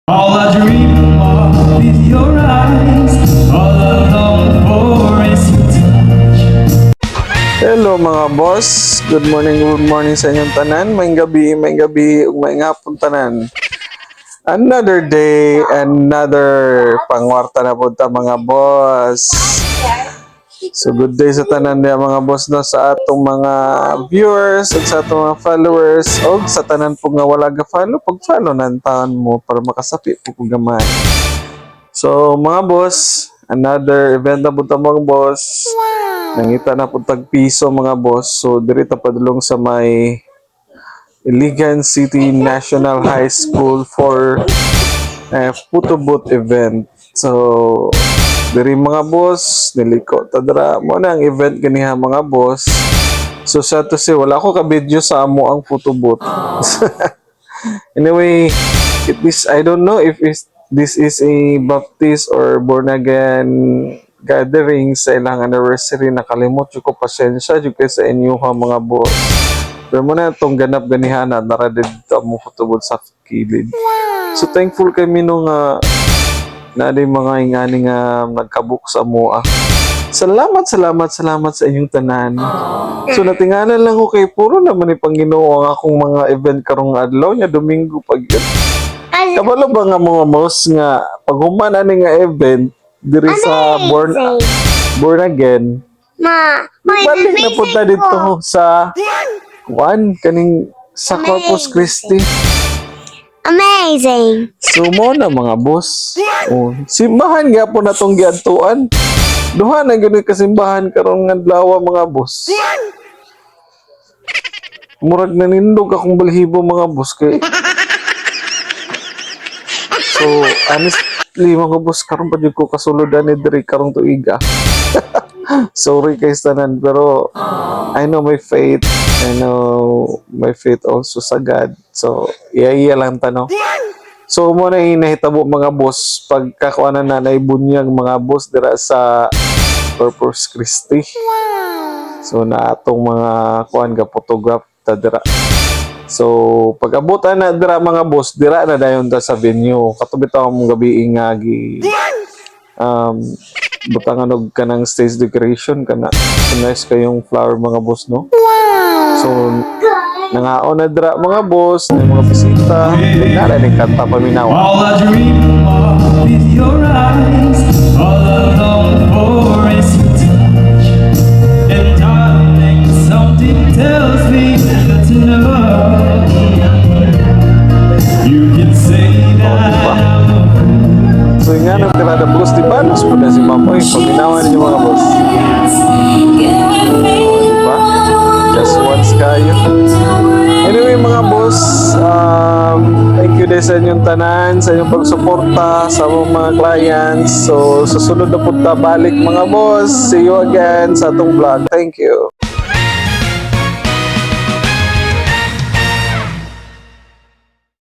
All I dream of is your eyes. All I long for is your touch. Hello mga boss, good morning sa inyong tanan. May gabi, ug may ngapon tanan. Another day, another pangwarta na punta mga boss. So good day sa tanan niya mga boss no, sa atong mga viewers at sa atong mga followers o sa tanan po nga wala ga follow, pag follow nan taon mo para makasapi po kung gamay. So mga boss, another event na punta mga boss. Nangita na po tag piso mga boss. So dirita padulong sa may Iligan City National High School for photo booth event. So diri mga boss, niliko tadra mo na ang event ganiha mga boss. So sa to say wala ko ka video sa amo ang photo booth. Anyway, I don't know if this is a baptist or born again gathering sa ilang anniversary. Nakalimot yung ko, pasensya yung sa inyo ha mga boss. Pero mo na itong ganap ganihan na naradid mo photo booth sa kilid. So thankful kami nung na di mga ingani nga nagkabook sa mua. Salamat sa inyong tanan. So natingalan lang ko kay puro naman ni Panginoon ang akong mga event karong adlaw nya Domingo pag yun. Kabalo ba nga mga mouse nga pag human ani nga event diri sa born again. Balik na punta dito sa kaning sa Corpus Christi. Amazing. So mo na mga boss. Oh, simbahan nga po na tong giadtuan. Duha na gyud kasimbahan karong adlaw mga boss. Murag nanindog akong balhibo mga boss kay. So honestly mga boss karon pa jud ko kasuludan ni diri karong tuiga. Sorry kay tanan pero I know my faith. I know my faith also sa God. So iya lang tano. So mo na hinahitabo mga boss pagkakuanan na naibunyag mga boss dira sa Corpus Christi. So na atong mga kuan ga photograph ta dira. So pag-abutan na dira mga boss, dira na dayon ta sa venue. Katubi ta mong gabi nga gi butangan og kanang stage decoration kana. Nice kayong flower mga boss no. So nangaon na dira mga boss, may mga bisita, nara ni kanta paminawa. All I dream of is your eyes. All I long for is your touch. And darling, something tells me that tonight you can say that I'm a fool. So nga nang tirada boss, di ba? Mas muna si Mamoy, paminawa ninyo mga boss. Diba? Just once kayo. Anyway mga boss, thank you din sa inyong tanan, sa inyong pagsuporta sa mga clients. So susunod na punta balik mga boss. See you again sa atong vlog. Thank you.